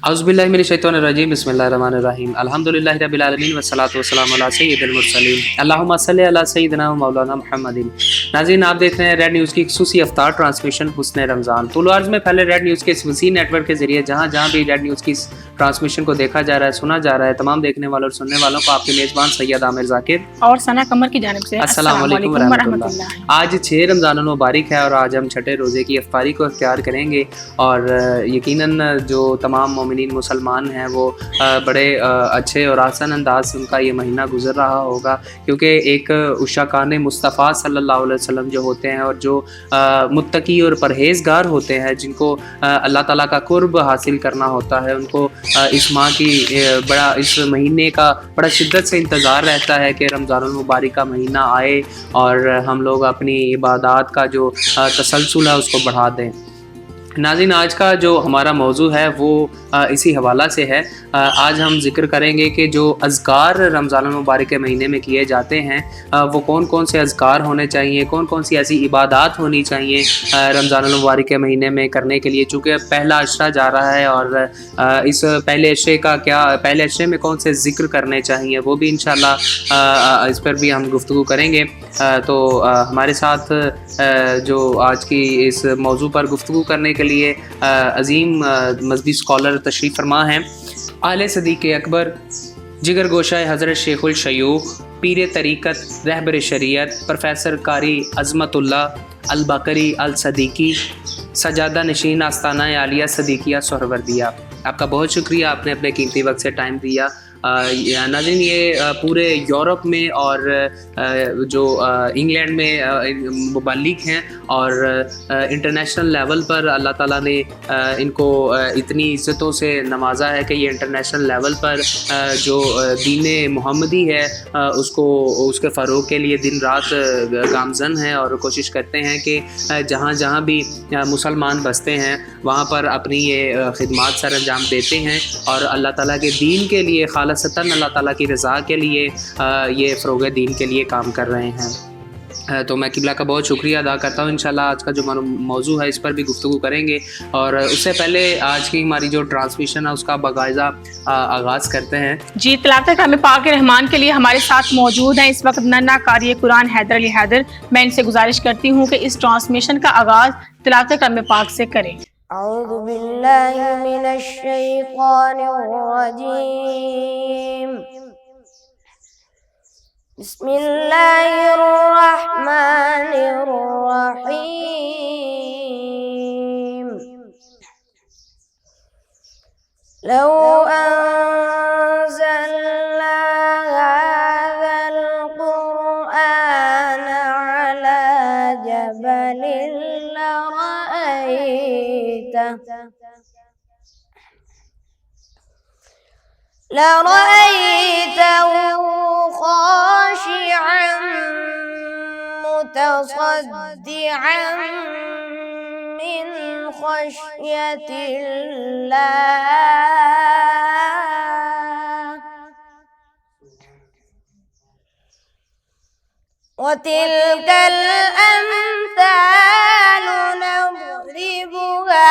औज़ुबिल्लाहि मिनश्शैतानिर्रजीम बिस्मिल्लाहिर्रहमानिर्रहीम अल्हम्दुलिल्लाहि रब्बिल आलमीन वस्सलातु वस्सलामु अला सय्यिदिल मुरसलीन अल्लाहुम्मा सल्लि अला सय्यिदिना व मौलाना मुहम्मदिन। नाज़रीन, आप देख रहे हैं रेड न्यूज़ की खुसूसी अफ्तार ट्रांसमिशन हुस्न रमज़ान। तुल अर्ज़ में फैले रेड न्यूज़ के इस वसी नेटवर्क के जरिए जहाँ जहाँ भी रेड न्यूज़ की ट्रांसमिशन को देखा जा रहा है, सुना जा रहा है, तमाम देखने वालों और सुनने वालों को आपके मेज़बान सैयद आमिर ज़ाकिर और सना कमर की जानिब से अस्सलाम वालेकुम व रहमतुल्लाह। आज 6 रमज़ान मुबारक है और आज हम छठे रोज़े की इफ्तारी को इख्तियार करेंगे और यकीनन जो तमाम मोमिनीन मुसलमान हैं वो बड़े अच्छे और आसान अंदाज से उनका ये महीना गुजर रहा होगा, क्योंकि एक उशाकान मुस्तफ़ा सल्लल्लाहु अलैहि वसल्लम जो होते हैं और जो मुत्तकी और परहेज़गार होते हैं, जिनको अल्लाह ताला का कुर्ब हासिल करना होता है, उनको इस माह की इस महीने का बड़ा शिद्दत से इंतज़ार रहता है कि रमज़ानुल मुबारक का महीना आए और हम लोग अपनी इबादत का जो तसलसल है उसको बढ़ा दें। नाज़रीन, आज का जो हमारा मौजू है वो इसी हवाला से है। आज हम ज़िक्र करेंगे कि जो अज़कार रमज़ानुल मुबारक के महीने में किए जाते हैं वो कौन कौन से अज़कार होने चाहिए, कौन कौन सी ऐसी इबादत होनी चाहिए रमज़ानुल मुबारक के महीने में करने के लिए। चूँकि पहला अशरा जा रहा है और इस पहले अशरे में कौन से ज़िक्र करने चाहिए वो भी इंशाअल्लाह इस पर भी हम गुफ्तगू करेंगे। तो हमारे साथ जो आज की इस मौजू पर गुफ्तगू करने के लिए अज़ीम मज़हबी स्कॉलर तशरीफ़ फरमा हैं, आले सदीक़ अकबर, जिगर गोशा हज़रत शेखुल शयूख, पीर तरीक़त, रहबर शरीयत, प्रोफेसर कारी अज़मतुल्लाह अल बकरी अल सदीकी, सजादा नशीन आस्ताना आलिया सदीकिया सोहरवर्दिया। आपका बहुत शुक्रिया, आपने अपने कीमती वक्त से टाइम दिया। नाज़रीन, ये पूरे यूरोप में और जो इंग्लैंड में मुबल्लिग हैं और इंटरनेशनल लेवल पर अल्लाह ताला ने इनको इतनी इज़्ज़तों से नवाजा है कि ये इंटरनेशनल लेवल पर जो दीन मोहम्मदी है उसके फ़रोग़ के लिए दिन रात गामज़न हैं और कोशिश करते हैं कि जहाँ जहाँ भी मुसलमान बसते हैं वहाँ पर अपनी ये खिदमत सर अंजाम देते हैं और अल्लाह ताला के दीन के लिए खालसतन अल्लाह ताला की रज़ा के लिए ये फ़रोग़ दीन के लिए काम कर रहे हैं। तो मैं किबला का बहुत शुक्रिया अदा करता हूँ। इंशाल्लाह आज का जो मौजू है इस पर भी गुफ्तगू करेंगे और उससे पहले आज की हमारी जो ट्रांसमिशन है उसका बाकायदा आगाज़ करते हैं। जी, तिलावत कलाम पाक रहमान के लिए हमारे साथ मौजूद हैं इस वक्त नन्ना कारी कुरान हैदर अली हैदर। मैं इनसे गुजारिश करती हूँ कि इस ट्रांसमिशन का आगाज़ तिलावत कलाम पाक से करें। औज़ु बिल्लाहि मिनश शैतानिर रजीम। बिस्मिल्लाहिर रहमानिर रहीम। लौ अंज़लना हाज़ल क़ुरआन अला जबलिन लरअयतहु ख़ाशिअन मुतसद्दिअन मिन ख़श्यतिल्लाह वतिलकल अम्सालु नज़रिबुहा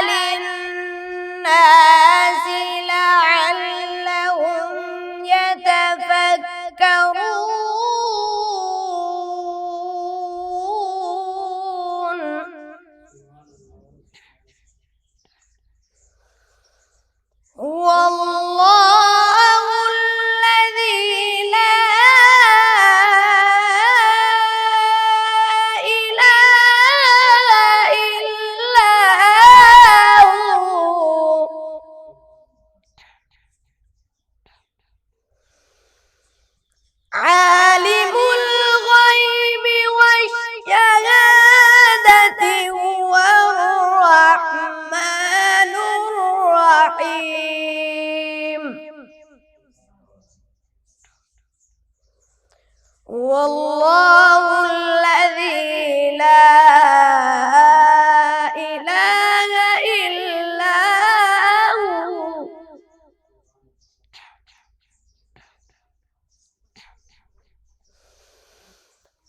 लिन्नासि लअल्लहुम यतफक्करून। हुवल्लाहु अल्लज़ी ला इलाहा इल्ला हु आलिमुल ग़ैबि वश्शहादति हुवर रहमानुर रहीम। वल्लाहु अल्लज़ी ला इलाहा इल्ला हु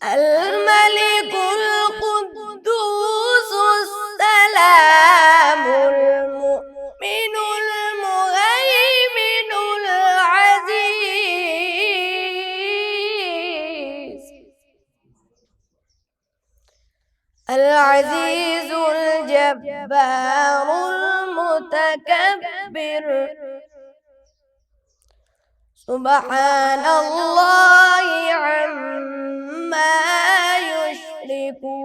अल मलिकुल कुद्दूसुस सलामुल मुमिनुल अज़ीज़ुल जब्बारुल मुतकब्बिर सुब्हानल्लाहि अम्मा युश्रिकून।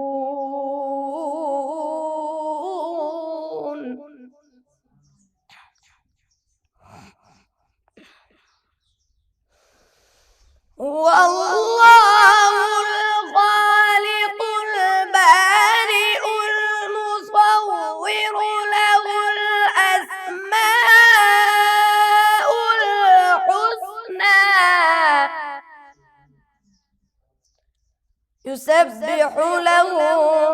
वल्लाहुल खालिकुल बारिउल मुसव्विरु लहुल अस्माउल हुस्ना युसब्बिहु लहु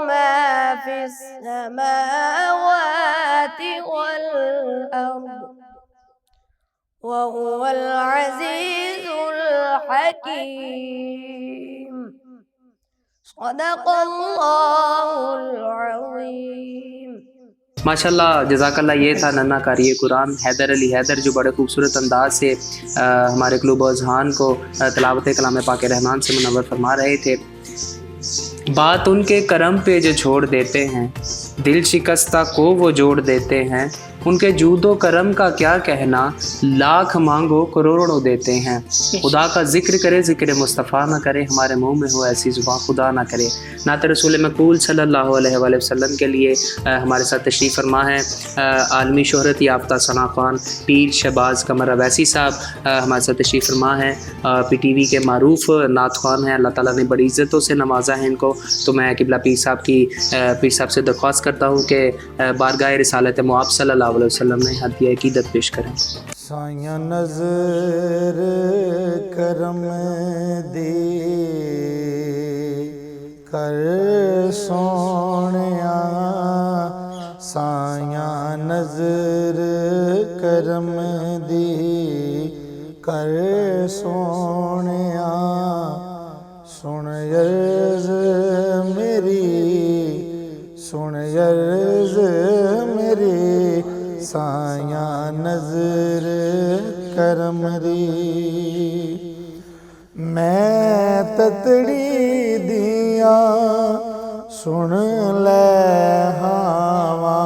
मा फिस समावाति वल अर्द वहुवल अज़ीज़ुल हकीम। सदक़ल्लाहुल अज़ीम। माशाल्लाह जज़ाकल्लाह। ये था नन्ना कारी कुरान हैदर अली हैदर, जो बड़े खूबसूरत अंदाज से हमारे क़ुलूब व अज़हान को तिलावत कलाम पाक रहमान से मुनव्वर फरमा रहे थे। बात उनके करम पे जो छोड़ देते हैं, दिल शिकस्ता को वो जोड़ देते हैं। उनके जूदो करम का क्या कहना, लाख मांगो करोड़ों देते हैं। खुदा का जिक्र करे ज़िक्र मुस्तफ़ा ना करे, हमारे मुंह में हो ऐसी ज़ुबान खुदा ना करे। नात रसूल मक़बूल सल्लल्लाहु अलैहि वसल्लम के लिए हमारे साथ तशरीफ़ फरमा है आलमी शोहरत याफ्ता सना ख़ान पीर शहबाज़ कमर अवैसी साहब हमारे साथ तशरीफ़ फरमा है। PTV के मारूफ़ नात ख़ान हैं, अल्लाह ताला ने बड़ी इज़्ज़तों से नवाजा है इनको। तो मैं किबला पीर साहब से दरख्वास्त करता हूँ कि बारगाह रिसालत मुआब सल्लल्लाहु अलैहि वसल्लम में हदिया अक़ीदत पेश करें। साया नज़र करम दे कर सोनिया, साया नज़र करम दे कर सोनिया। सुन अर्ज़ मेरी, सुन अर्ज़ मेरी, साया नज़र करम दी। मैं ततड़ी दिया सुन ले हावा,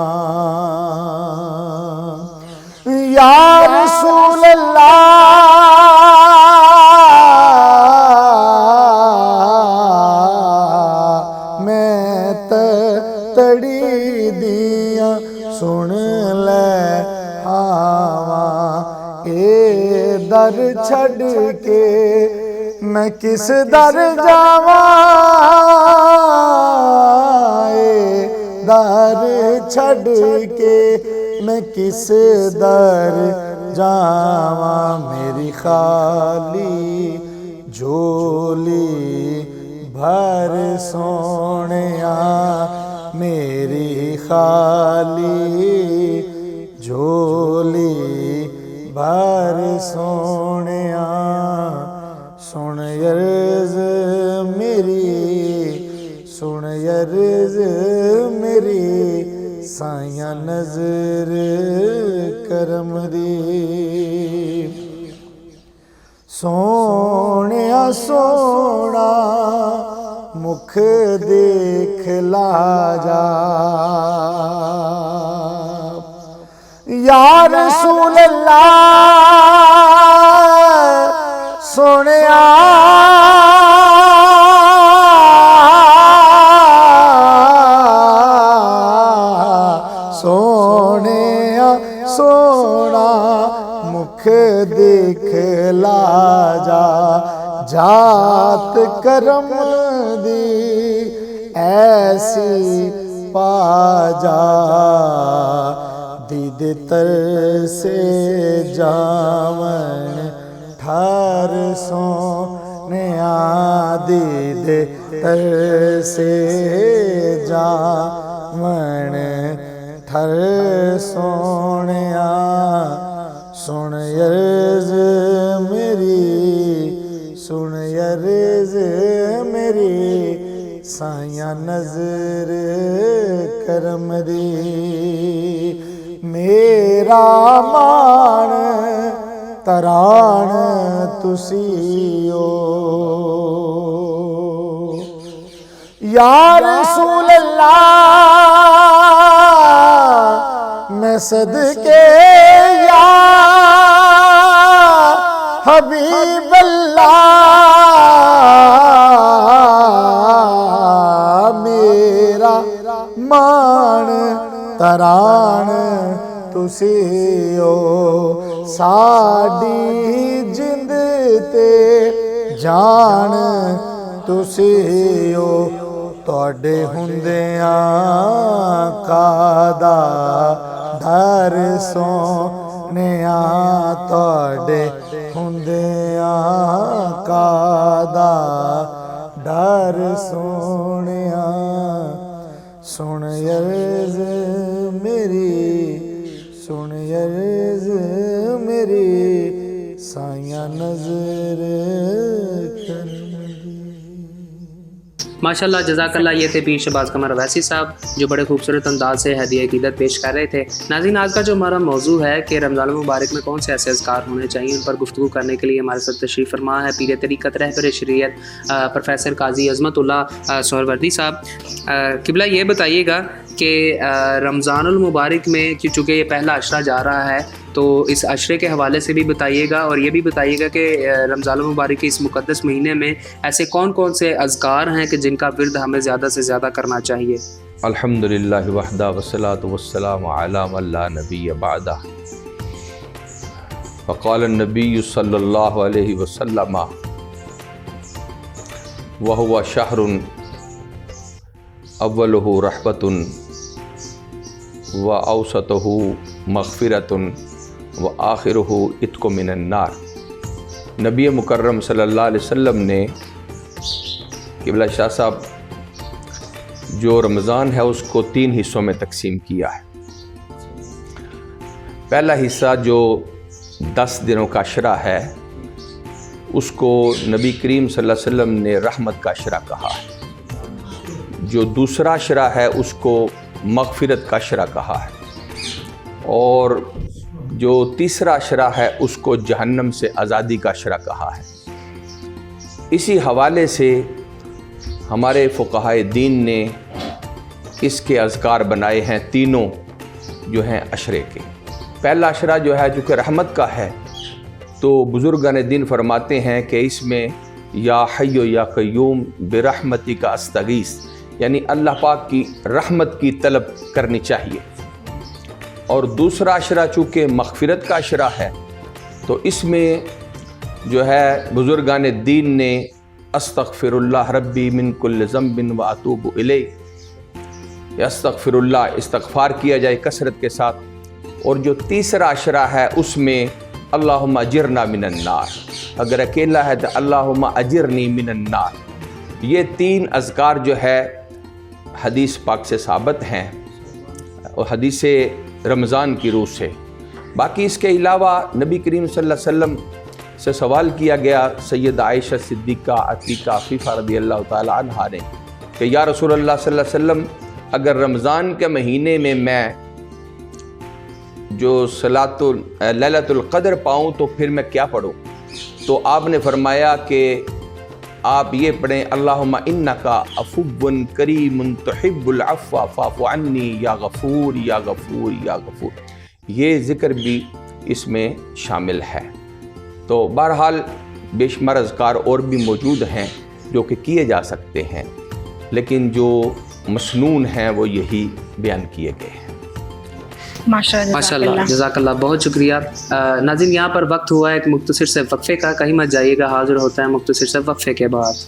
या रसूल अल्लाह मैं ततड़ी दिया सुन ले हावा। ए दर छड़ के मैं किस दर जावा, ए दर छड़ के मैं किस दर जावा। मेरी खाली झोली भर सोनिया, मेरी खाली झोली भर सोनिया। सुन अर्ज़ मेरी, सुन अर्ज़ मेरी, साया नज़र करम दी। सोनिया सोना मुख देख ला जा, या रसूल अल्लाह सोनिया। सोनिया सोना मुख देख ला जा, जात करम दी ऐसी पा जा। दीद तर से जावन ठार सोनिया, दीद तर से जावन ठर सोनिया। सुन अर्ज़ मेरी, सुन अर्ज़ मेरी, साया नज़र करम दी। मेरा मान तरान तुसी हो, या रसूल अल्लाह मैं सदके या हबीब अल्लाह मेरा मान तरान तुसी हो साडी जिंद ते जान तुसी हो तुहाडे हुंदियां कादा डर सोनिया तुहाडे हुंदियां कादा डर सोनिया सुन अर्ज़ मेरी सुन अर्ज़ मेरी साया नजर कर माशाल्लाह जज़ाकल्लाह। ये थे पीर शहबाज कमर अवैसी साहब जो बड़े खूबसूरत अंदाज से हदीया अक़ीदत पेश कर रहे थे। नाज़रीन, आज का जो हमारा मौजू है कि रमज़ान मुबारक में कौन से ऐसे अज़कार होने चाहिए, उन पर गुफ्तगू करने के लिए हमारे साथ तशरीफ़ फरमा है पीर तरीक़त रहबर शरीयत प्रोफेसर काजी अज़मतुल्लाह सोहरवर्दी साहब। क़िबला ये बताइएगा कि रमज़ानुल मुबारक में चूँकि ये पहला अशरा जा रहा है तो इस अशरे के हवाले से भी बताइएगा और ये भी बताइएगा कि रमज़ान मुबारक के इस मुक़द्दस महीने में ऐसे कौन कौन से अज़कार हैं कि जिनका विर्द हमें ज़्यादा से ज़्यादा करना चाहिए। अल्हम्दुलिल्लाह वहदा वस्सलातु वस्सलामु अला मन ला नबिय्य बअदा फ़क़ाल नबी सल्लल्लाहु अलैहि वसल्लम व हुवा शहरुन अव्वलुहु रहमतुन व औसतुहु मग़फ़िरतुन व आखिरुहु इत्क़ु मिनन नार। नबी मुकर्रम सल्लल्लाहु अलैहि वसल्लम ने क़िबला शाह साहब जो रमज़ान है उसको 3 हिस्सों में तकसीम किया है। पहला हिस्सा जो 10 दिनों का अशरा है उसको नबी करीम सल्लल्लाहु अलैहि वसल्लम ने रहमत का अशरा कहा है। जो दूसरा अशरा है उसको मग़फ़िरत का अशरा कहा है और जो तीसरा अशरा है उसको जहन्नम से आज़ादी का अशरा कहा है। इसी हवाले से हमारे फ़ुक़हाए दीन ने इसके अज़कार बनाए हैं तीनों जो हैं अशरे के। पहला अशरा जो है जो कि रहमत का है तो बुज़ुर्गान दीन फरमाते हैं कि इसमें या हय्यो या क़य्यूम बिरहमती का अस्तगीस यानी अल्लाह पाक की रहमत की तलब करनी चाहिए। और दूसरा अशरा चूँकि मग़फ़िरत का अशरा है तो इसमें जो है बुज़ुर्गान दीन ने अस्तग़फ़िरुल्लाह रब्बी मिन कुल्लि ज़ंबिन व अतूबु इलैह, अस्तग़फ़िरुल्लाह इस्तग़फ़ार किया जाए कसरत के साथ। और जो तीसरा अशरा है उसमें अल्लाहुम्मा अजिरना मिनन नार, अगर अकेला है तो अल्लाहुम्मा अजिरनी मिनन नार। ये 3 अज़कार जो है हदीस पाक से साबित हैं और हदीस रमज़ान की रूह से। बाकी इसके अलावा नबी करीम सल्लल्लाहु अलैहि वसल्लम से सवाल किया गया सैयद आयशा सिद्दीक़ा अतीक़ा अफ़ीफ़ा रज़ियल्लाहु ताला अन्हा ने कि या रसूल अल्लाह सल्लल्लाहु अलैहि वसल्लम अगर रमज़ान के महीने में मैं जो लैलतुल क़द्र पाऊँ तो फिर मैं क्या पढ़ूँ? तो आपने फरमाया कि आप ये पढ़ें अल्लाहुम्मा इन्नका अफ़ुव्वुन करीमुन तुहिब्बुल अफ़्व फ़अफ़ु अन्नी या गफ़ूर या गफ़ूर या गफ़ूर। ये ज़िक्र भी इसमें शामिल है। तो बहरहाल बेशुमार अज़कार और भी मौजूद हैं जो कि किए जा सकते हैं, लेकिन जो मसनून हैं वो यही बयान किए गए हैं। माशाल्लाह जज़ाकल्लाह, बहुत शुक्रिया। नाज़रीन, यहाँ पर वक्त हुआ है एक मुख्तसर से वक्फ़े का, कहीं मत जाइएगा, हाज़िर होता है मुख्तसर से वक्फ़े के बाद।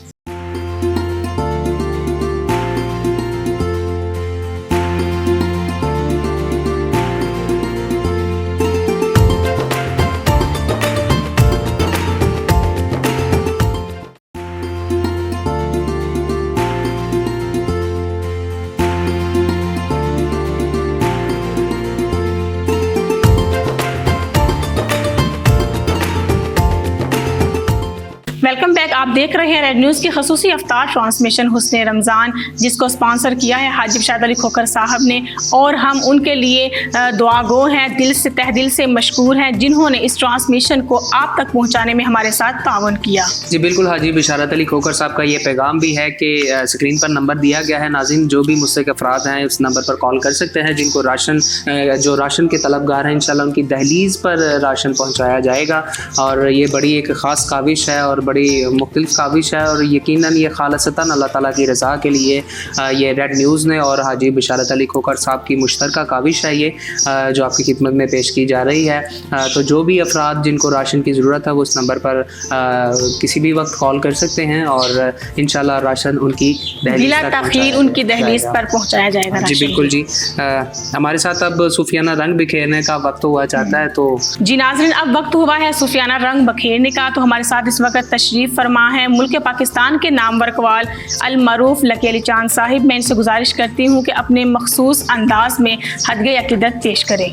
Welcome back. आप देख रहे हैं रेड न्यूज़ की खसूसी अफ्तार ट्रांसमिशन हुस्न रमज़ान, जिसको स्पॉन्सर किया है हाजी बिशारत अली खोखर साहब ने, और हम उनके लिए दुआगो हैं, दिल से तहदिल से मशकूर हैं जिन्होंने इस ट्रांसमिशन को आप तक पहुँचाने में हमारे साथ ताउन किया। जी बिल्कुल, हाजी बिशारत अली खोखर साहब का ये पैगाम भी है कि स्क्रीन पर नंबर दिया गया है, नाज़रीन जो भी मुझसे अफराद हैं उस नंबर पर कॉल कर सकते हैं, जिनको जो राशन के तलबगार हैं इंशाल्लाह उनकी दहलीज़ पर राशन पहुँचाया जाएगा। और ये बड़ी एक ख़ास काविश है और बड़ी मुख्तलिफ काविश है, और यकीनन ये खालसतन अल्लाह ताला की रज़ा के लिए ये रेड न्यूज़ ने और हाजी बिशारत अली खोखर साहब की मुश्तरका काविश है ये, जो आपकी खिदमत में पेश की जा रही है। तो जो भी अफराद जिनको राशन की ज़रूरत है वो इस नंबर पर किसी भी वक्त कॉल कर सकते हैं और इंशाल्लाह राशन उनकी दहलीज़ तक तखीर उनकी दहलीज़ पर पहुँचाया जाएगा। जी बिल्कुल जी। हमारे साथ अब सूफियाना रंग बिखेरने का वक्त हुआ चाहता है, तो जी नाज़रीन अब वक्त हुआ है सूफियाना रंग बखेरने का। तो हमारे साथ इस वक्त तशरीफ़ फरमा है मुल्क पाकिस्तान के नामवर कवाल अल मरूफ लकी अली चांद साहिब। मैं इनसे गुजारिश करती हूँ कि अपने मखसूस अंदाज में हदगे अकीदत पेश करें।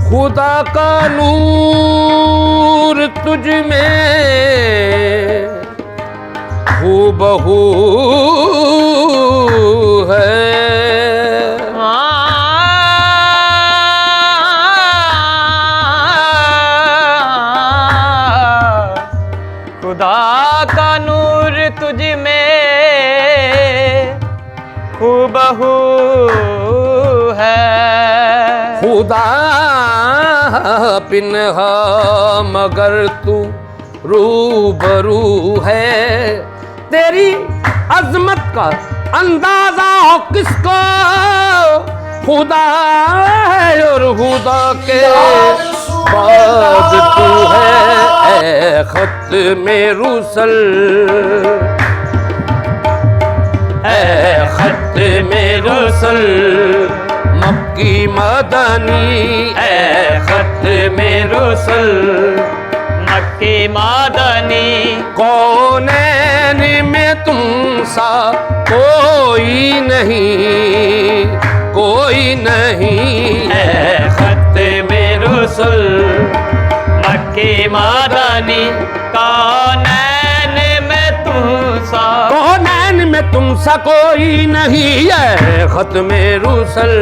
खुदा का नूर तुझ में हूबहू है, खुदा का नूर तुझ में हूबहू है। खुदा पिन्हा मगर तू रूबरू है, तेरी अजमत का अंदाजा हो किसको, खुदा है और खुदा के बाद तू है। ए खत में रुसल, ए खत में रुसल मक्की मदनी, ए खत में रुसल मक्की मादनी। कौनैन में तुम सा कोई नहीं, कोई नहीं। ए खत में रुसल मक्की मादनी, कौनैन में तुम सा, कौनैन में तुम सा कोई नहीं है। खत में रुसल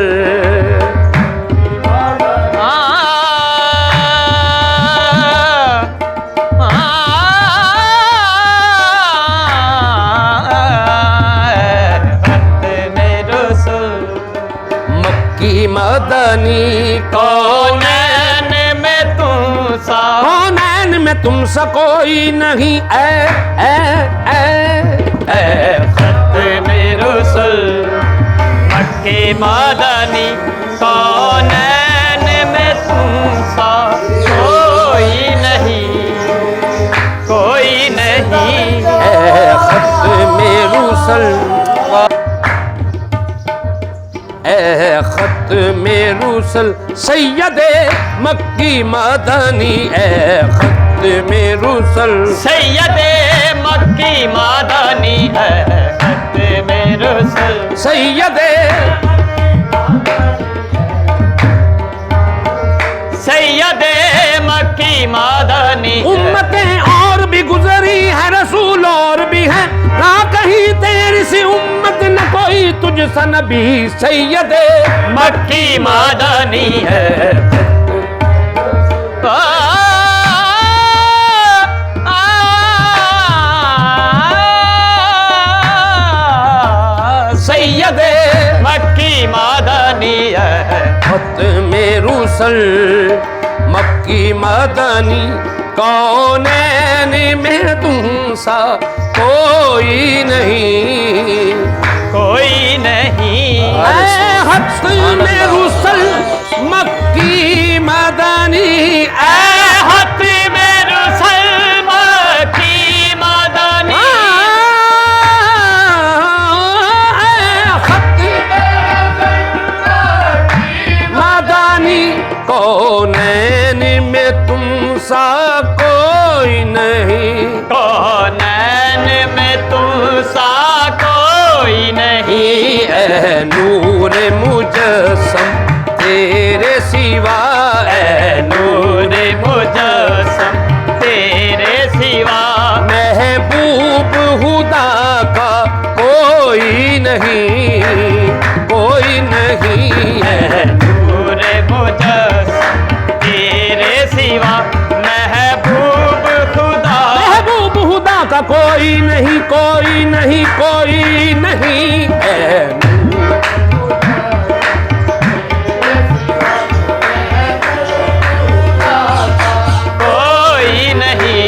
मक्की मदनी, कौनैन में तुम सा, कौनैन में तुम सा कोई नहीं। ए खत में रुसल मक्की मादनी, कौनैन में तुम सा कोई नहीं, कोई नहीं। ए खत में रुसल, ए खत में रुसल सैयदे मक्की मदनी, ए खत में रुसल सैयदे मक्की मादनी, है खत में रुसल सैयदे, सैयदे मक्की मादनी। उम्मतें और भी गुजरी है, रसूल और भी है, ना कहीं तेरी सी उम्मत न कोई तुझ सा नबी। सैयदे मक्की मादनी है। सैयदे मक्की मादनी है। खत में रुसल मक्की मदनी, कौनैन में तुम सा कोई नहीं, कोई नहीं। खत में रुसल मक्की मदनी, खत में रुसल सा कोई नहीं, कौनैन में तुम सा कोई नहीं। ऐ नूर मुजस्सम तेरे सिवा, ऐ नूर मुजस्सम तेरे सिवा, महबूब खुदा का कोई नहीं, कोई नहीं है। नूर मुजस्सम तेरे सिवा, महबूब खुदा, महबूब खुदा का कोई नहीं, कोई नहीं, कोई नहीं है। कोई नहीं,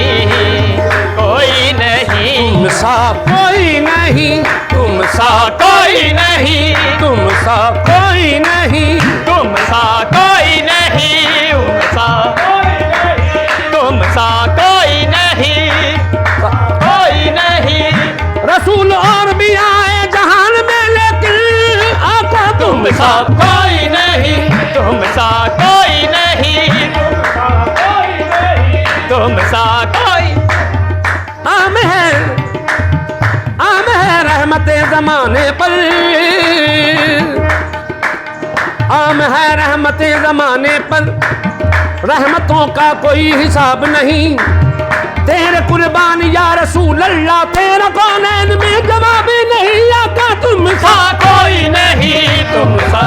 कोई नहीं, तुम सा कोई नहीं, तुम सा कोई नहीं, तुम सा कोई नहीं, तुम सा कोई नहीं, तुम सा कोई नहीं, कोई नहीं। रसूल और भी आए जहान में, लेकिन आका तुम सा कोई नहीं, तुम सा कोई नहीं, तुम सा कोई। आम है रहमते जमाने पर, आम है रहमते जमाने पर, रहमतों का कोई हिसाब नहीं। तेरे कुर्बान या रसूल अल्लाह, तेरा कौनैन में जवाब नहीं। आका तुम सा कोई नहीं, तुम सा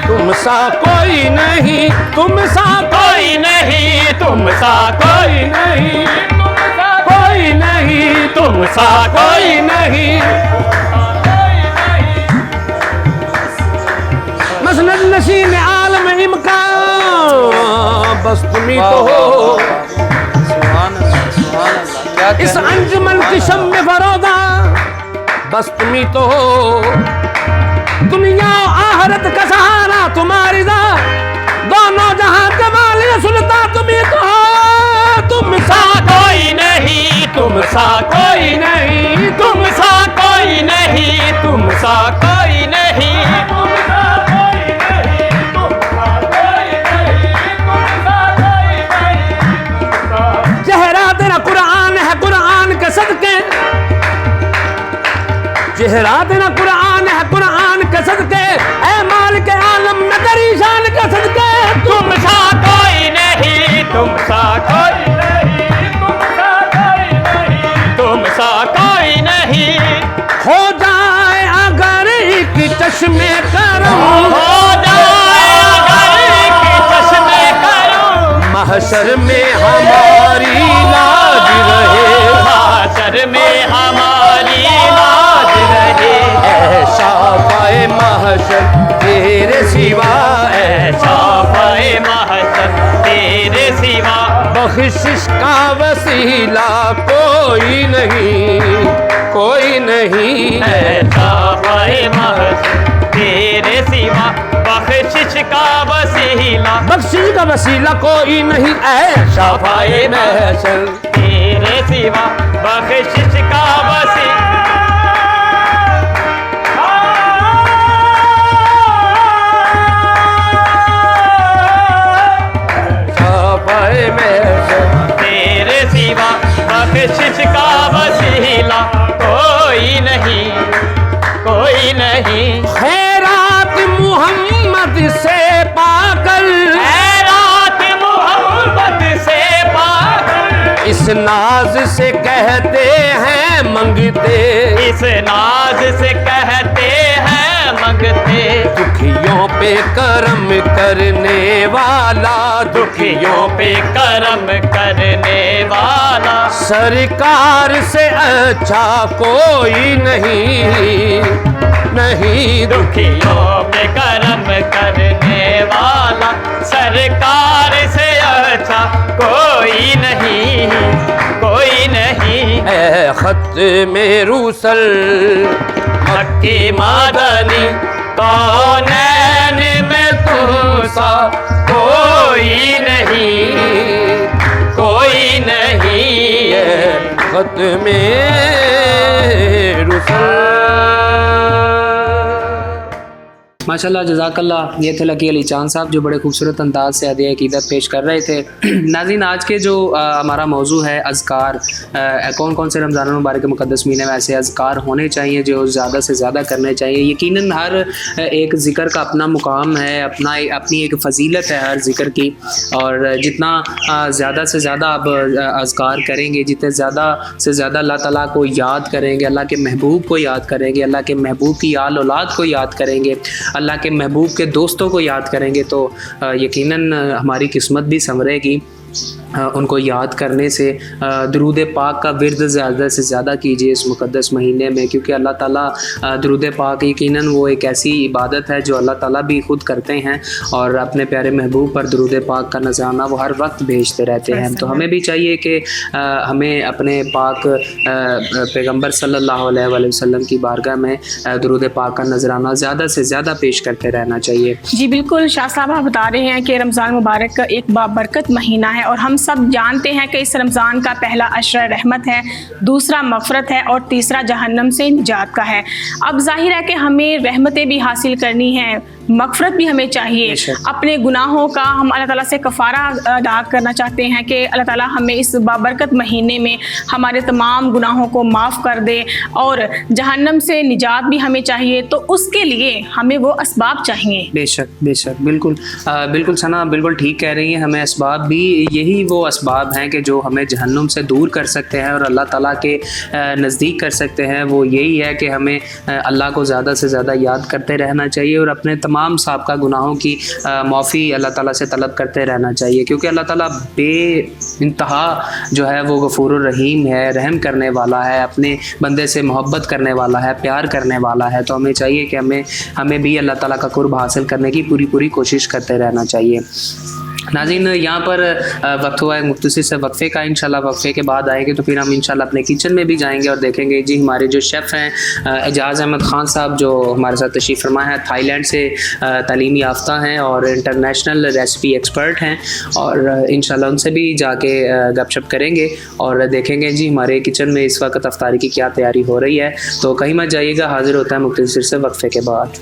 तुम सा कोई नहीं, तुम सा कोई नहीं, तुम सा कोई नहीं, कोई नहीं, तुम सा कोई नहीं। मसनद नशीन आलम इमकान, बस तुम्ही तो हो इस अंजुमन की शम्मे फरोदा, बस तुम्ही तो हो दुनिया आहरत का सहारा तुम्हारी दा, दोनों जहां के मालिक सुनता तुम्ही तो हो। तुम सा कोई नहीं, तुम सा कोई नहीं, तुम सा कोई नहीं, तुम सा कोई नहीं, तुम सा कोई नहीं, तुम सा कोई नहीं, तुम सा कोई नहीं। चेहरा तेरा कुरान है, कुरान के सदके, चेहरा तेरा कुरान है, कुरान के सदके, ऐ मालिक आलम में तेरी शान के सदके। तुम सा कोई नहीं, तुम सा कोई नहीं, तुम सा कोई नहीं, तुम सा कोई नहीं। हो जाए अगर एक चश्मे करम, हो जाए अगर एक चश्मे करम, महशर में हमारी लाज रहे, महशर में हमारी लाज रहे। ऐसा पाए महशर तेरे सिवा, ऐसा पाए महशर तेरे सिवा, बख्शिश का वसीला कोई नहीं, कोई नहीं। ऐसा पाए महशर तेरे सिवा, बख्शिश का वसीला, बख्शिश का वसीला कोई नहीं। ऐसा पाए महशर तेरे सिवा, बख्शिश का वसीला। पाए महशर तेरे सिवा, बख्शिश का वसीला कोई नहीं, कोई नहीं। खैरात मुहम्मद से पाकर, खैरात मुहम्मद से पाकर, इस नाज से कहते हैं मंगते, इस नाज से कहते हैं मंगते। दुखियों पे करम करने वाला, दुखियों पे करम करने वाला, सरकार से अच्छा कोई नहीं, नहीं। दुखियों पे करम करने वाला, सरकार से अच्छा कोई नहीं, कोई नहीं। ऐ खत में रूसल मक्की मादनी, कौनैन में तू सा कोई नहीं, कोई नहीं। खत में रुसल माशाल्लाह जज़ाकल्लाह। ये थे लकी अली चांद साहब जो बड़े खूबसूरत अंदाज से हदीया अक़ीदत पेश कर रहे थे। नाज़रीन, आज के जो हमारा मौजू है अज़कार, कौन कौन से रमज़ान मुबारक मुक़द्दस महीने में ऐसे अज़कार होने चाहिए जो ज़्यादा से ज़्यादा करने चाहिए। यकीनन हर एक ज़िक्र का अपना मुकाम है, अपनी एक फ़जीलत है हर ज़िक्र की, और जितना ज़्यादा से ज़्यादा आप अज़कार करेंगे, जितने ज़्यादा से ज़्यादा अल्लाह ताला को याद करेंगे, अल्लाह के महबूब को याद करेंगे, अल्लाह के महबूब की आल औलाद को याद करेंगे, अल्लाह के महबूब के दोस्तों को याद करेंगे, तो यकीनन हमारी किस्मत भी संवरेगी। उनको याद करने से दरूद पाक का विर्द ज़्यादा से ज़्यादा कीजिए इस मुक़द्दस महीने में, क्योंकि अल्लाह ताला दरूद पाक यकीनन वो एक ऐसी इबादत है जो अल्लाह ताला भी ख़ुद करते हैं, और अपने प्यारे महबूब पर दरूद पाक का नज़राना वो हर वक्त भेजते रहते हैं। तो हमें भी चाहिए कि हमें अपने पाक पैगम्बर सल्लल्लाहु अलैहि वसल्लम की बारगाह में दरूद पाक का नज़राना ज़्यादा से ज़्यादा पेश करते रहना चाहिए। जी बिल्कुल, शाह साहब आप बता रहे हैं कि रमज़ान मुबारक का एक बाबरकत महीना है, और हम सब जानते हैं कि इस रमज़ान का पहला अशरा रहमत है, दूसरा मग़फ़रत है, और तीसरा जहन्नम से निजात का है। अब जाहिर है कि हमें रहमतें भी हासिल करनी है, मग़फ़रत भी हमें चाहिए। अपने गुनाहों का हम अल्लाह ताला से कफ़ारा अदा करना चाहते हैं कि अल्लाह ताला हमें इस बाबरकत महीने में हमारे तमाम गुनाहों को माफ़ कर दे, और जहन्नम से निजात भी हमें चाहिए। तो उसके लिए हमें वो असबाब चाहिए। बेशक बेशक, बिल्कुल बिल्कुल सना बिल्कुल ठीक कह रही हैं। हमें असबाब भी यही वो असबाब हैं कि जो हमें जहन्नुम से दूर कर सकते हैं और अल्लाह ताला के नज़दीक कर सकते हैं। वो यही है कि हमें अल्लाह को ज़्यादा से ज़्यादा याद करते रहना चाहिए, और अपने तमाम साबका गुनाहों की माफ़ी अल्लाह ताला से तलब करते रहना चाहिए, क्योंकि अल्लाह ताला बेइंतहा जो है वो गफूरुर रहीम है, रहम करने वाला है, अपने बंदे से मोहब्बत करने वाला है, प्यार करने वाला है। तो हमें चाहिए कि हमें भी अल्लाह ताला का कुर्ब हासिल करने की पूरी कोशिश करते रहना चाहिए। नाज़रीन, यहाँ पर वक्त हुआ है मुख्तसर से वक्फ़े का। इंशाल्लाह वक्फ़े के बाद आएंगे तो फिर हम इंशाल्लाह अपने किचन में भी जाएंगे और देखेंगे जी हमारे जो शेफ़ हैं एजाज़ अहमद ख़ान साहब, जो हमारे साथ तशरीफ़ फरमा है, थाईलैंड से तालीमी याफ्ता हैं और इंटरनेशनल रेसिपी एक्सपर्ट हैं, और इंशाल्लाह उनसे भी जाके गपशप करेंगे और देखेंगे जी हमारे किचन में इस वक्त अफ्तारी की क्या तैयारी हो रही है। तो कहीं मत जाइएगा, हाज़िर होता है मुख्तसर से वक्फ़े के बाद।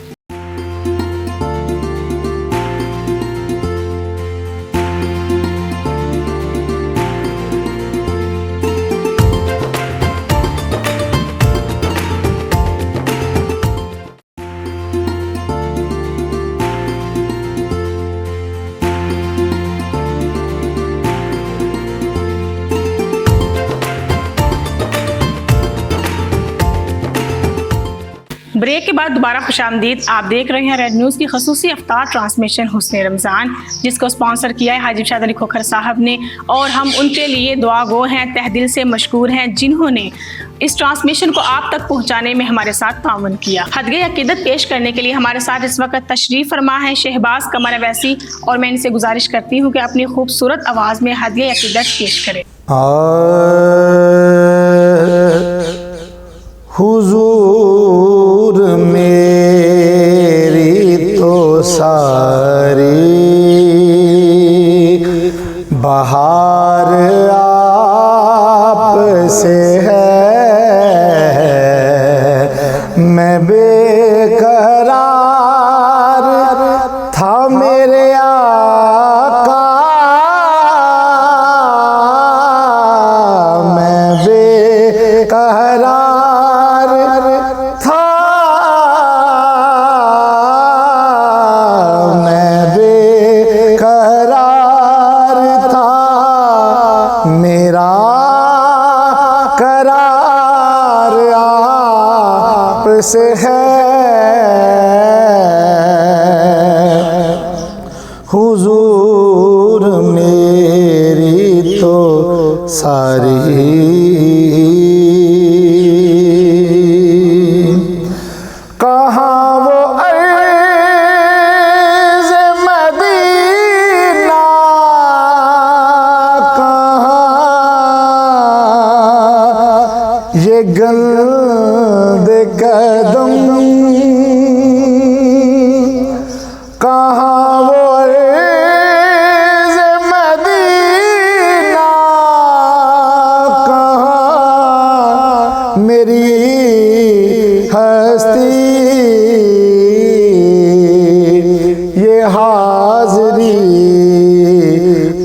ब्रेक के बाद दोबारा खुशामदीद। आप देख रहे हैं रेड न्यूज़ की खसूसी अफ्तार ट्रांसमिशन हुस्ने रमज़ान, जिसको स्पॉन्सर किया है हाजी शाद अली खोखर साहब ने, और हम उनके लिए दुआ गो हैं, तह दिल से मशकूर हैं, जिन्होंने इस ट्रांसमिशन को आप तक पहुंचाने में हमारे साथ ताउन किया। हदीया अक़ीदत पेश करने के लिए हमारे साथ इस वक्त तशरीफ़ फरमा है शहबाज कमर अवैसी, और मैं इनसे गुजारिश करती हूँ कि अपनी खूबसूरत आवाज़ में हदीया अक़ीदत पेश करें। हुजूर मेरी तो सारी बहार आप से है, मैं बेकरार था मेरे आका, मैं बेकरार से है, हुजूर मेरी तो सारी कहाँ वो अर्ज़ मदीना, कहाँ ये गल्द कदम, कहाँ वो अर्ज़ मदीना, हाज़री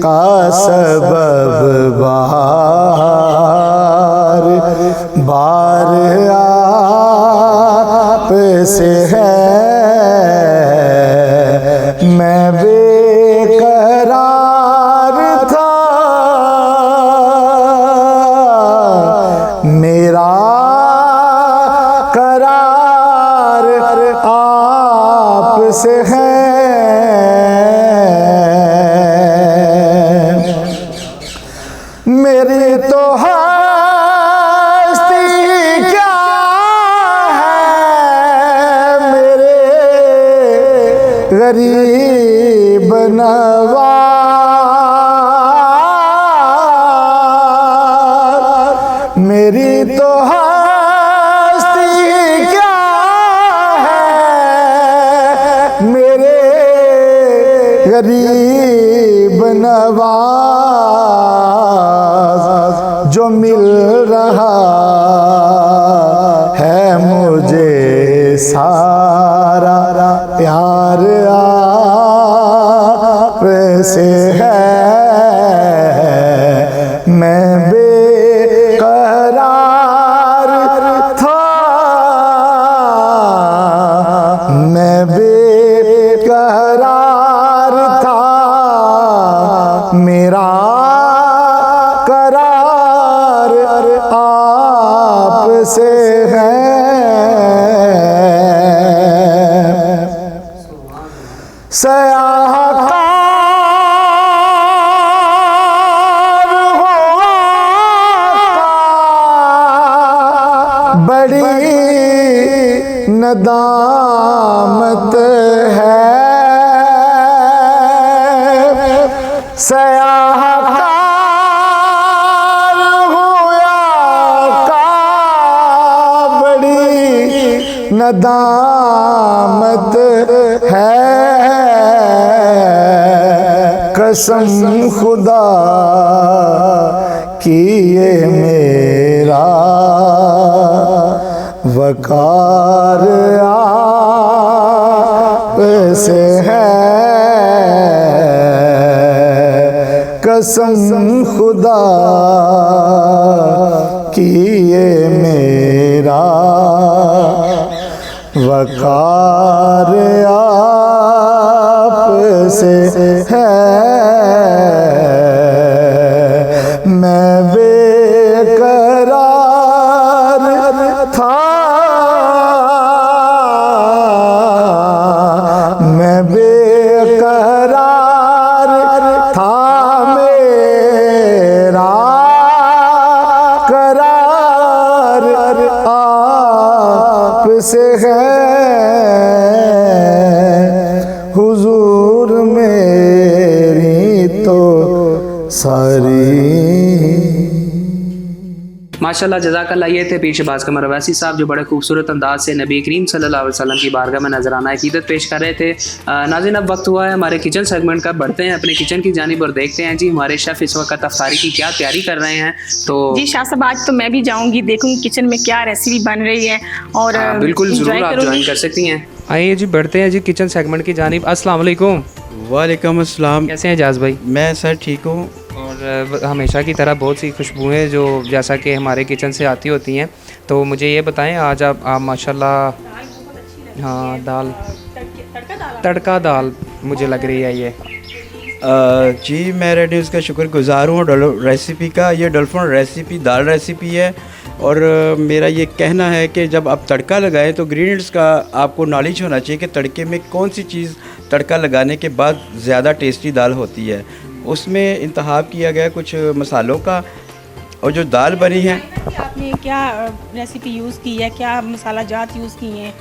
का सबब बार बार आप से है। मैं बेकरार था, मेरा करार आप से है। मेरी तो हस्ती क्या है, मेरे गरीब नवाज। मेरी तो हस्ती क्या है, मेरे गरीब नवाज। जो मिल रहा है मुझे सारा प्यार आप से है। मैं बेकरार था, मैं बेकरार था, मेरा करार आप से है। सयाहकार हो आका, बड़ी नदामत है। सयाहकार हो आका, बड़ी नदामत है। कसम खुदा की ये मेरा वकार आप से है। कसम खुदा की ये मेरा वकार आप से है। मैं बेकरार था, मैं बेकरार था, मेरा करार आप से है। हुजूर मेरी तो सारी। माशाल्लाह जज़ाकल्लाह। ये थे पेशबाज कमर अवैसी साहब जो बड़े खूबसूरत अंदाज से नबी करीम सल्लल्लाहु अलैहि वसल्लम की बारगाह में नजराना अक़ीदत पेश कर रहे थे। नाज़रीन अब वक्त हुआ है हमारे किचन सेगमेंट का। बढ़ते हैं अपने किचन की जानिब और देखते हैं जी हमारे शेफ़ इस वक्त अफ्तारी की क्या तैयारी कर रहे हैं। तो जी शाह साहब, आज तो मैं भी जाऊंगी, देखूंगी किचन में क्या रेसिपी बन रही है और बिल्कुल ज़रूर आप ज्वाइन कर सकती हैं। आइए जी बढ़ते हैं जी किचन सेगमेंट की जानिब। अस्सलाम वालेकुम। वालेकुम अस्सलाम। कैसे हैं एजाज भाई? मैं सर ठीक हूँ। और हमेशा की तरह बहुत सी खुशबुएं जो जैसा कि हमारे किचन से आती होती हैं, तो मुझे ये बताएं आज आप माशाल्लाह, हाँ दाल तड़का दाल मुझे लग रही है ये। जी मैं रेड न्यूज़ का शुक्रगुज़ार हूँ रेसिपी का। ये डॉल्फिन रेसिपी दाल रेसिपी है और मेरा ये कहना है कि जब आप तड़का लगाएं तो इंग्रेडिएंट्स का आपको नॉलेज होना चाहिए कि तड़के में कौन सी चीज़ तड़का लगाने के बाद ज़्यादा टेस्टी दाल होती है। उसमें इंतखाब किया गया कुछ मसालों का और जो दाल बनी है। आपने क्या रेसिपी यूज़ की है, क्या मसाला जात यूज़ की हैं?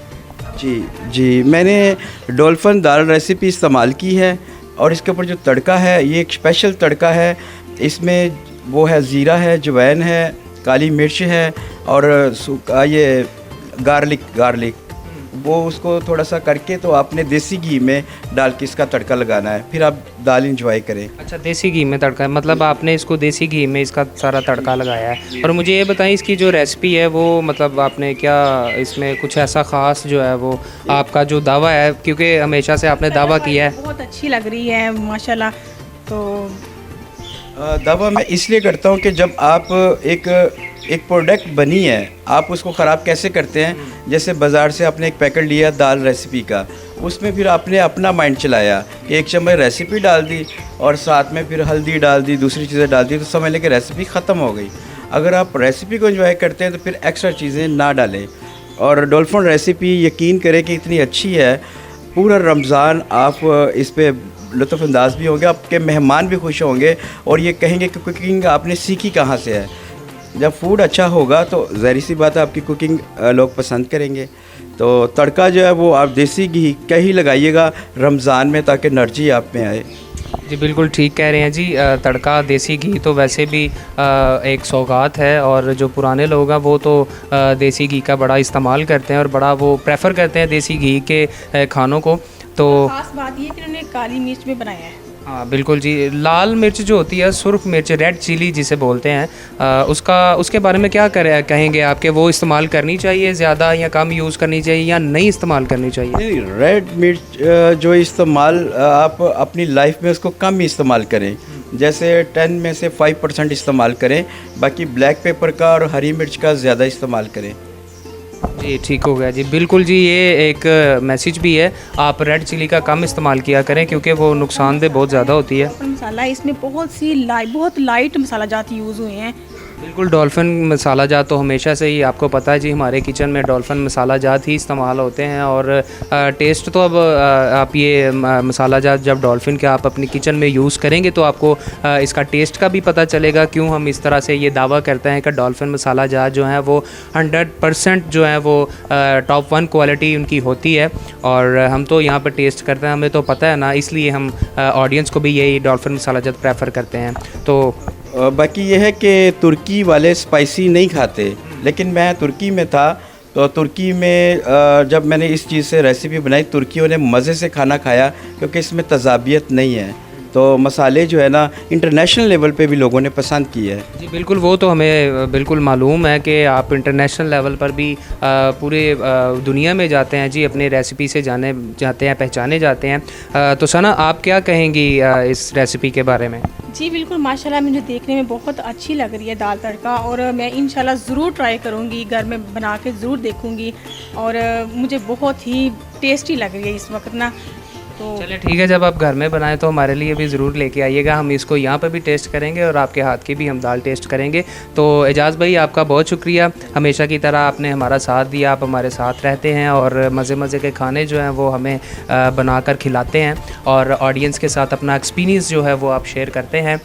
जी मैंने डॉल्फिन दाल रेसिपी इस्तेमाल की है और इसके ऊपर जो तड़का है ये एक स्पेशल तड़का है। इसमें वो है ज़ीरा है, जवैन है, काली मिर्च है और सूखा ये गार्लिक वो उसको थोड़ा सा करके तो आपने देसी घी में डाल के इसका तड़का लगाना है, फिर आप दाल इंजॉय करें। अच्छा, देसी घी में तड़का, मतलब आपने इसको देसी घी में इसका सारा तड़का लगाया है। और मुझे ये बताएं इसकी जो रेसिपी है वो मतलब आपने क्या इसमें कुछ ऐसा ख़ास जो है वो आपका जो दावा है, क्योंकि हमेशा से आपने दावा किया है। बहुत अच्छी लग रही है माशाल्लाह। तो दावा मैं इसलिए करता हूँ कि जब आप एक प्रोडक्ट बनी है, आप उसको ख़राब कैसे करते हैं। जैसे बाज़ार से आपने एक पैकेट लिया दाल रेसिपी का, उसमें फिर आपने अपना माइंड चलाया कि एक चम्मच रेसिपी डाल दी और साथ में फिर हल्दी डाल दी, दूसरी चीज़ें डाल दी, तो समझ लें कि रेसिपी ख़त्म हो गई। अगर आप रेसिपी को एंजॉय करते हैं तो फिर एक्स्ट्रा चीज़ें ना डालें। और डॉल्फिन रेसिपी यकीन करें कि इतनी अच्छी है, पूरा रमज़ान आप इस पर लुत्फ़अंदाज़ भी होंगे, आपके मेहमान भी खुश होंगे और ये कहेंगे कि कुकिंग आपने सीखी कहाँ से है। जब फूड अच्छा होगा तो ज़ाहिर सी बात है आपकी कुकिंग लोग पसंद करेंगे। तो तड़का जो है वो आप देसी घी का ही लगाइएगा रमज़ान में, ताकि एनर्जी आप में आए। जी बिल्कुल ठीक कह रहे हैं जी। तड़का देसी घी तो वैसे भी एक सौगात है, और जो पुराने लोग हैं वो तो देसी घी का बड़ा इस्तेमाल करते हैं और बड़ा वो प्रेफर करते हैं देसी घी के खानों को। तो खास बात ये कि उन्होंने काली मिर्च में बनाया है। हाँ बिल्कुल जी। लाल मिर्च जो होती है, सुर्ख मिर्च, रेड चिली जिसे बोलते हैं, उसके बारे में क्या कहेंगे आपके, वो इस्तेमाल करनी चाहिए ज़्यादा या कम यूज़ करनी चाहिए या नहीं इस्तेमाल करनी चाहिए? नहीं, रेड मिर्च जो इस्तेमाल आप अपनी लाइफ में उसको कम ही इस्तेमाल करें। जैसे 10 में से 5% इस्तेमाल करें, बाकी ब्लैक पेपर का और हरी मिर्च का ज़्यादा इस्तेमाल करें। जी ठीक हो गया जी। बिल्कुल जी, ये एक मैसेज भी है, आप रेड चिली का कम इस्तेमाल किया करें क्योंकि वो नुकसानदेह बहुत ज़्यादा होती है। मसाला इसमें बहुत लाइट मसाला जात यूज़ हुए हैं। बिल्कुल, डॉल्फिन मसाला जात तो हमेशा से ही आपको पता है जी, हमारे किचन में डॉल्फिन मसाला जात ही इस्तेमाल होते हैं। और टेस्ट तो अब आप ये मसाला जात जब डॉल्फिन के आप अपनी किचन में यूज़ करेंगे तो आपको इसका टेस्ट का भी पता चलेगा। क्यों हम इस तरह से ये दावा करते हैं कि डॉल्फिन मसाला जात जो है वो 100% जो है वो टॉप 1 क्वालिटी उनकी होती है। और हम तो यहाँ पर टेस्ट करते हैं, हमें तो पता है ना, इसलिए हम ऑडियंस को भी यही डॉल्फिन मसाला जात प्रेफर करते हैं। तो बाकी ये है कि तुर्की वाले स्पाइसी नहीं खाते, लेकिन मैं तुर्की में था तो तुर्की में जब मैंने इस चीज़ से रेसिपी बनाई, तुर्कियों ने मज़े से खाना खाया क्योंकि इसमें तज़ाबियत नहीं है। तो मसाले जो है ना इंटरनेशनल लेवल पे भी लोगों ने पसंद किए है। जी बिल्कुल, वो तो हमें बिल्कुल मालूम है कि आप इंटरनेशनल लेवल पर भी पूरे दुनिया में जाते हैं जी, अपने रेसिपी से जाने जाते हैं, पहचाने जाते हैं। तो सना, आप क्या कहेंगी इस रेसिपी के बारे में? जी बिल्कुल, माशाल्लाह मुझे देखने में बहुत अच्छी लग रही है दाल तड़का, और मैं इंशाल्लाह ज़रूर ट्राई करूँगी, घर में बना के ज़रूर देखूँगी। और मुझे बहुत ही टेस्टी लग रही है इस वक्त ना। तो चलिए ठीक है, जब आप घर में बनाएं तो हमारे लिए भी ज़रूर लेके आइएगा, हम इसको यहाँ पर भी टेस्ट करेंगे और आपके हाथ की भी हम दाल टेस्ट करेंगे। तो एजाज़ भाई, आपका बहुत शुक्रिया, हमेशा की तरह आपने हमारा साथ दिया, आप हमारे साथ रहते हैं और मज़े मज़े के खाने जो हैं वो हमें बनाकर खिलाते हैं और ऑडियंस के साथ अपना एक्सपीरियंस जो है वो आप शेयर करते हैं।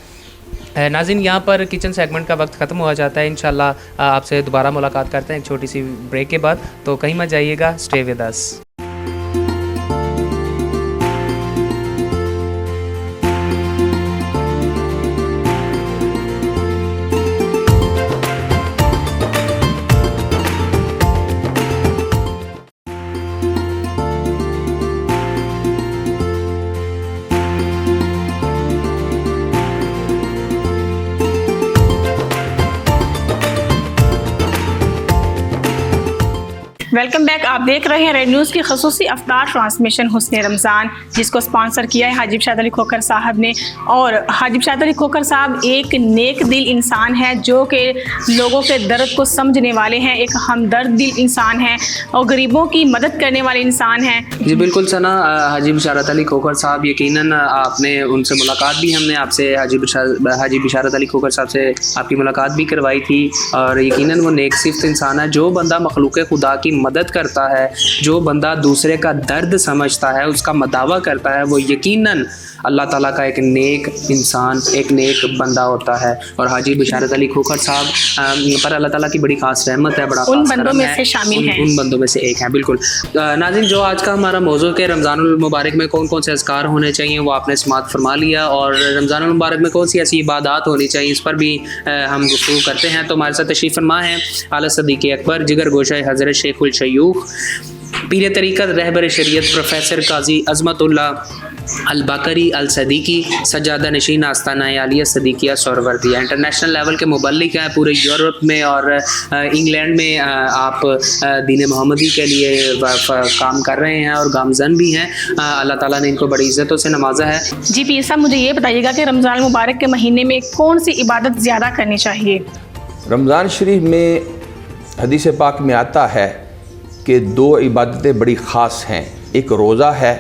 नाज़रीन, यहाँ पर किचन सेगमेंट का वक्त ख़त्म हो जाता है। इंशाल्लाह आपसे दोबारा मुलाकात करते हैं एक छोटी सी ब्रेक के बाद। तो कहीं मत जाइएगा, stay with us. Welcome back. आप देख रहे हैं रेड न्यूज़ की खसूसी अफ्तार ट्रांसमिशन हुस्ने रमज़ान, जिसको स्पॉन्सर किया है हाजी इरशाद अली खोखर साहब ने। और हाजी इरशाद अली खोखर साहब एक नेक दिल इंसान है जो कि लोगों के दर्द को समझने वाले हैं, एक हमदर्द दिल इंसान है और गरीबों की मदद करने वाले इंसान हैं। जी बिल्कुल सना, हाजी बिशारत अली खोखर साहब, यकीनन आपने उनसे मुलाकात भी, हमने आपसे हाजी बिशारत अली खोखर साहब से आपकी मुलाकात भी करवाई थी। और यकीनन वो नेक सिफ्त इंसान है। जो बंदा मखलूक खुदा की मदद करता है, जो बंदा दूसरे का दर्द समझता है, उसका मदावा करता है, वो यकीनन अल्लाह ताला का एक नेक इंसान, एक नेक बंदा होता है। और हाजी बिशारत अली खोखर साहब पर अल्लाह ताला की बड़ी खास रहमत है, बड़ा उन खास बंदों करम में है, से शामिल हैं। उन बंदों में से एक है। बिल्कुल नाज़रीन, जो आज का हमारा मौजू के रमज़ानुल मुबारक में कौन कौन से अज़कार होने चाहिए वो आपने समाअत फरमा लिया, और रमज़ानुल मुबारक में कौन सी ऐसी इबादत होनी चाहिए इस पर भी हम गुफ्तगू करते हैं। तो हमारे साथ तशरीफ़ फरमा है आला सदीक़ अकबर, जिगर गोशा हज़रत शेखुल शयूख पीर तरीक़त रहबर शरीयत प्रोफेसर काजी अज़मतुल्लाह अल-बकरी अल-सदीकी सज्जादा नशीन आस्ताना आलिया सदीकिया सोहरावर्दिया इंटरनेशनल लेवल के मुबल्लिग हैं पूरे यूरोप में और इंग्लैंड में। आप दीन मोहम्मदी के लिए काम कर रहे हैं और गामजन भी हैं। अल्लाह ताला ने इनको बड़ी इज़्ज़तों से नवाजा है। जी पीर साहब, मुझे ये बताइएगा कि रमज़ान मुबारक के महीने में कौन सी इबादत ज़्यादा करनी चाहिए? रमज़ान शरीफ में हदीस पाक में आता है कि दो इबादतें बड़ी ख़ास हैं, एक रोज़ा है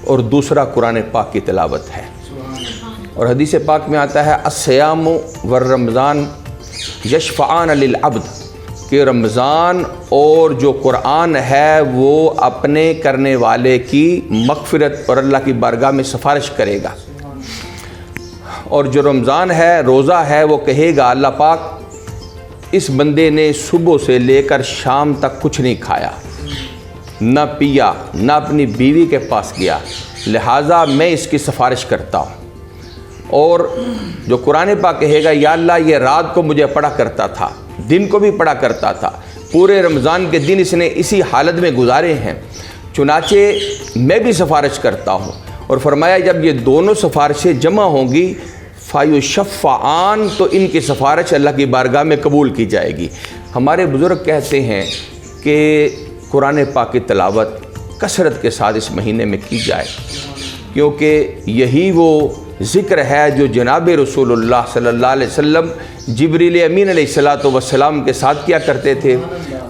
और दूसरा कुरान पाक की तिलावत है। और हदीस पाक में आता है अस्सियाम व रमज़ान यशफ़आन लिल अब्द, कि रमज़ान और जो कुरान है वो अपने करने वाले की मग़फ़िरत और अल्लाह की बारगाह में सिफारिश करेगा। और जो रमज़ान है, रोज़ा है, वो कहेगा अल्लाह पाक इस बंदे ने सुबह से लेकर शाम तक कुछ नहीं खाया, ना पिया, ना अपनी बीवी के पास गया, लिहाजा मैं इसकी सिफारिश करता हूँ। और जो कुरान पाक कहेगा या अल्लाह ये रात को मुझे पढ़ा करता था, दिन को भी पढ़ा करता था, पूरे रमज़ान के दिन इसने इसी हालत में गुजारे हैं, चुनाचे मैं भी सिफारिश करता हूँ। और फरमाया जब ये दोनों सिफारिशें जमा होंगी फ़ायुशफ़आन, तो इनकी सिफारिश अल्लाह की बारगाह में कबूल की जाएगी। हमारे बुज़ुर्ग कहते हैं कि कुरान पाक की तिलावत कसरत के साथ इस महीने में की जाए, क्योंकि यही वो ज़िक्र है जो जनाब रसूलुल्लाह सल्लल्लाहु अलैहि वसल्लम जिब्रील अमीन अलैहिस्सलातु वस्सलाम के साथ किया करते थे।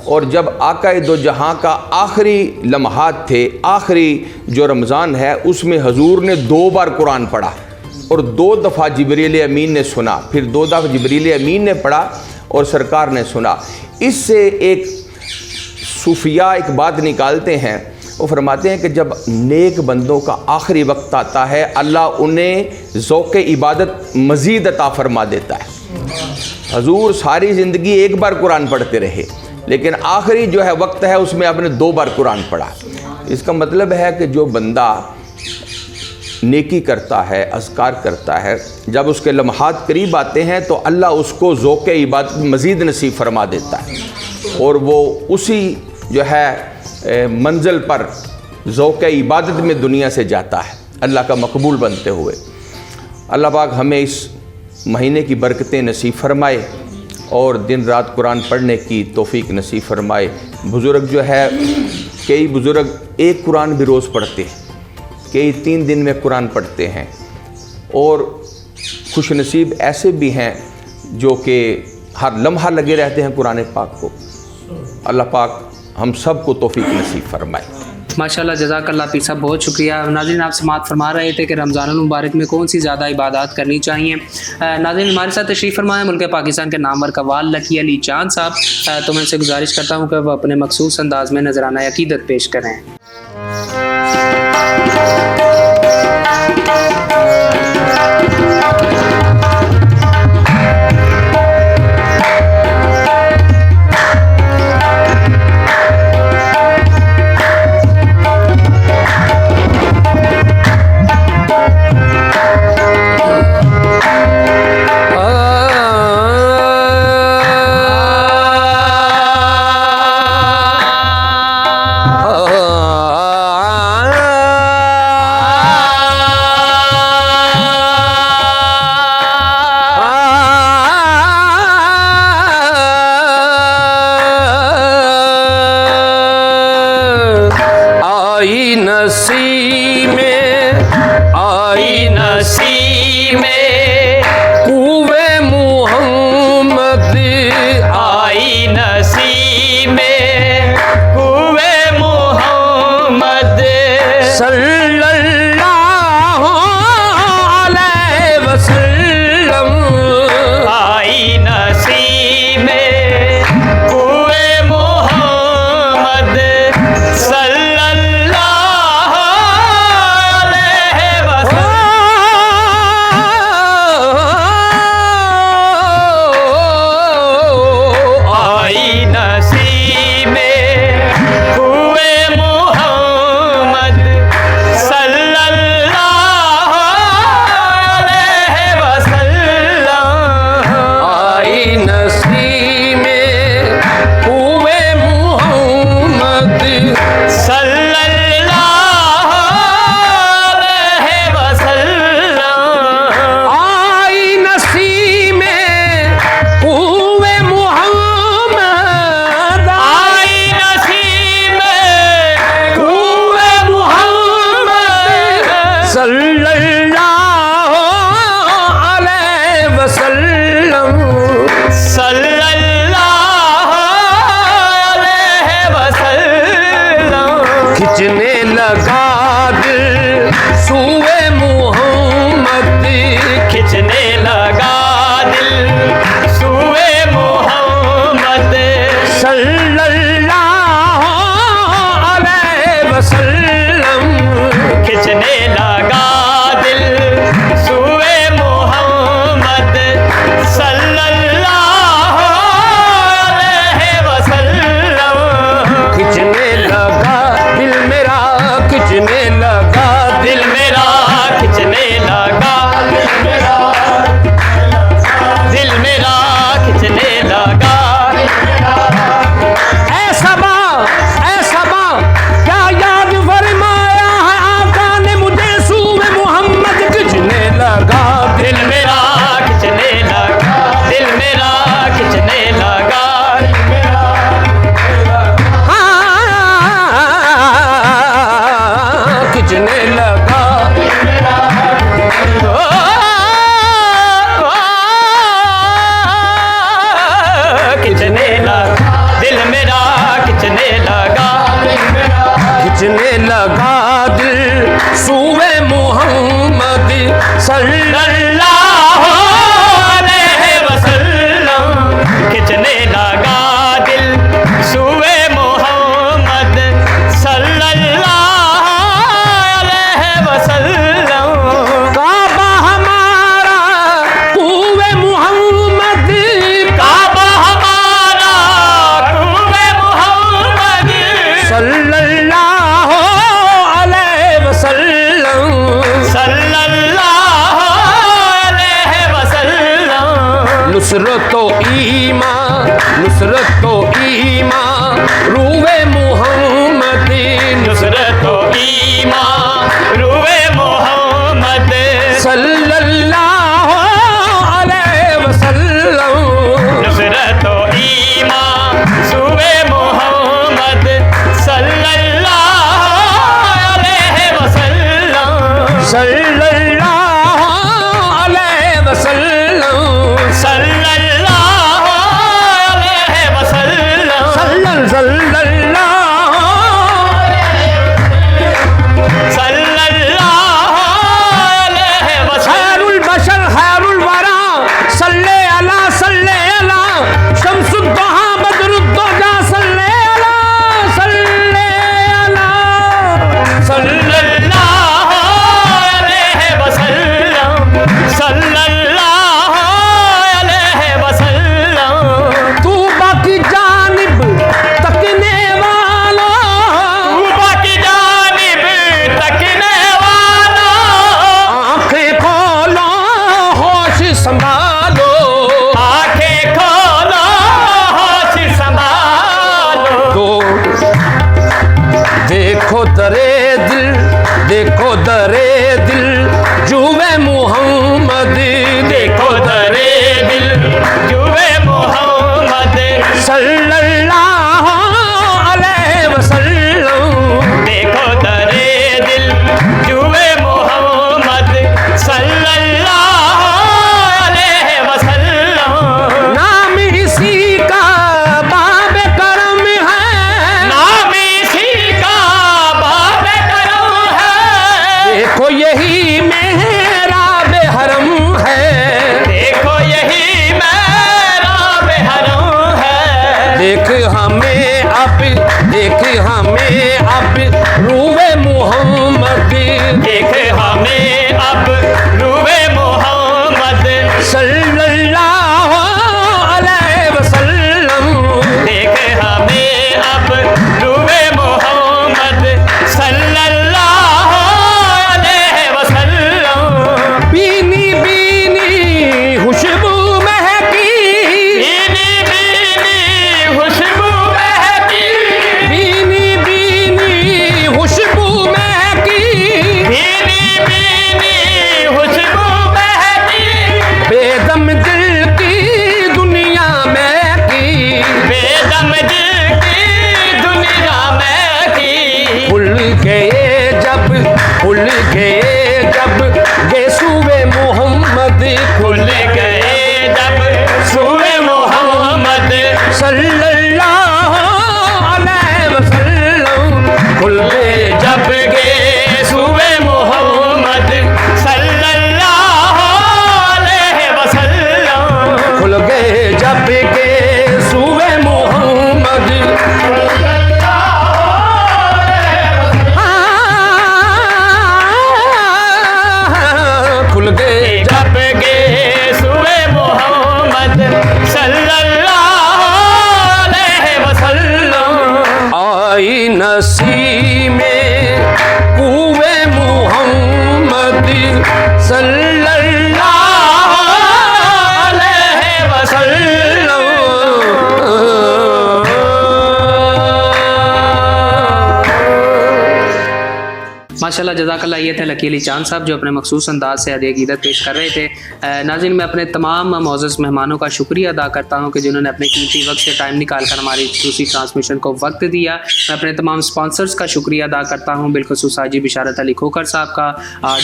और जब आक़ाए दो जहां का आखिरी लम्हात थे, आखिरी जो रमज़ान है, उसमें हजूर ने 2 बार कुरान पढ़ा और 2 दफ़ा जिब्रील अमीन ने सुना, फिर 2 दफ़ा जिब्रील अमीन ने पढ़ा और सरकार ने सुना। इससे एक सूफिया एक बात निकालते हैं, वो फरमाते हैं कि जब नेक बंदों का आखिरी वक्त आता है, अल्लाह उन्हें ज़ौक़ इबादत मज़ीद अता फरमा देता है। हजूर सारी ज़िंदगी 1 बार कुरान पढ़ते रहे, लेकिन आखिरी जो है वक्त है उसमें आपने 2 बार कुरान पढ़ा। इसका मतलब है कि जो बंदा नेकी करता है, अज़कार करता है, जब उसके लम्हात करीब आते हैं तो अल्लाह उसको ज़ौक़ इबादत मज़ीद नसीब फरमा देता है और वो उसी जो है मंजिल पर ज़ौक़ इबादत में दुनिया से जाता है, अल्लाह का मकबूल बनते हुए। अल्लाह पाक हमें इस महीने की बरकतें नसीब फरमाए और दिन रात कुरान पढ़ने की तौफ़ीक नसीब फरमाए। बुज़ुर्ग जो है, कई बुज़ुर्ग एक कुरान भी रोज़ पढ़ते हैं, कई 3 दिन में कुरान पढ़ते हैं, और खुशनसीब ऐसे भी हैं जो कि हर लम्हा लगे रहते हैं कुरान पाक को। अल्लाह पाक हम सब को तौफीक नसीब फरमाए। माशाल्लाह, जज़ाकल्लाह पीर साहब, बहुत शुक्रिया। नाज़रीन, आप समाअत फरमा रहे थे कि रमज़ान मुबारक में कौन सी ज़्यादा इबादत करनी चाहिए। नाज़रीन, हमारे साथ तशरीफ़ फरमाए मुल्क पाकिस्तान के नामवर कव्वाल लकी अली चांद साहब। तो मैं इनसे गुजारिश करता हूँ कि वह अपने मखसूस अंदाज़ में नजराना अक़ीदत पेश करें। सल्लल्लाहु अलैहि वसल्लम सल्लल्लाहु अलैहि वसल्लम खिंचने लगा दिल सूए मोहम्मद खिंचने लगा दिल सूए मोहम्मद सल्लल्लाहु अलैहि वसल्लम खिंचने लगा दिल सूए मोहम्मद सल्लल्लाहु अलैहि वसल्लम खिंचने लगा दिल मेरा खिंचने लगा दिल मेरा खिंचने लगा दिल मेरा खिंचने लगा ऐसा क्या याद फरमाया है आका ने मुझे सूए मोहम्मद खिंचने लगा दिल मेरा खिंचने लगा दिल मेरा खिंचने लगा हाँ, खिंचने लगा खिंचने लगा दिल मेरा खिंचने लगा खिंचने लगा दिल सूए मोहम्मद सल्लल्लाहु अलैहि वसल्लम खिंचने लगा दिल सूए मोहम्मद सल्लल्लाहु अलैहि वसल्लम काबा हमारा कुए मोहम्मद काबा हमारा कुए मोहम्मद सल्लल्लाहु अलैहि वसल्लम सल्लल्लाहु अलैहि वसल्लम नुसरत तो ईमान रूए मोहम्मद नुसरत ईमान रूए मोहम्मद सल्लल्लाहु अलैहि वसल्लम नुसरत ईमान सूए मोहम्मद सल्लल्लाहु अलैहि वसल्लम सल्लल्लाहु अलैहि वसल्लम सल्लल्लाहु अलैहि वसल्लम सल्लल्लाहु सल्लल्लाहु अलैहि वसल्लम माशाल्लाह जज़ाकल्लाह। ये थे लकी अली चांद साहब जो अपने मखसूस अंदाज से अदे अक़ीदत पेश कर रहे थे। नाज़रीन, मैं अपने तमाम मोअज़्ज़ज़ मेहमानों का शुक्रिया अदा करता हूँ कि जिन्होंने अपने कीमती वक्त से टाइम निकाल कर हमारी दूसरी ट्रांसमिशन को वक्त दिया। मैं अपने तमाम स्पॉन्सर्स का शुक्रिया अदा करता हूँ, बिलखुसूस हाजी बिशारत अली खोखर साहब का,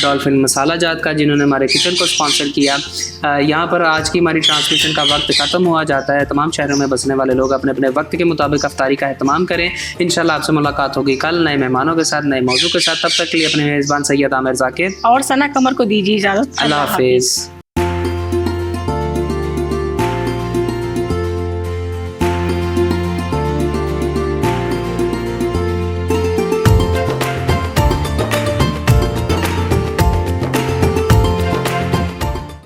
डॉल्फिन मसाला जात का, जिन्होंने हमारे किचन को स्पॉन्सर किया। यहाँ पर आज की हमारी ट्रांसमिशन का वक्त ख़त्म हुआ जाता है। तमाम शहरों में बसने वाले लोग अपने अपने वक्त के मुताबिक अफ्तारी का एहतमाम करें। इंशाल्लाह आपसे मुलाकात होगी कल नए मेहमानों के साथ, नए मौजू के साथ। तब तक के लिए अपने मेज़बान सैयद आमिर ज़ाकिर और सना कमर को दीजिए इजाज़त। अल्लाह हाफिज़।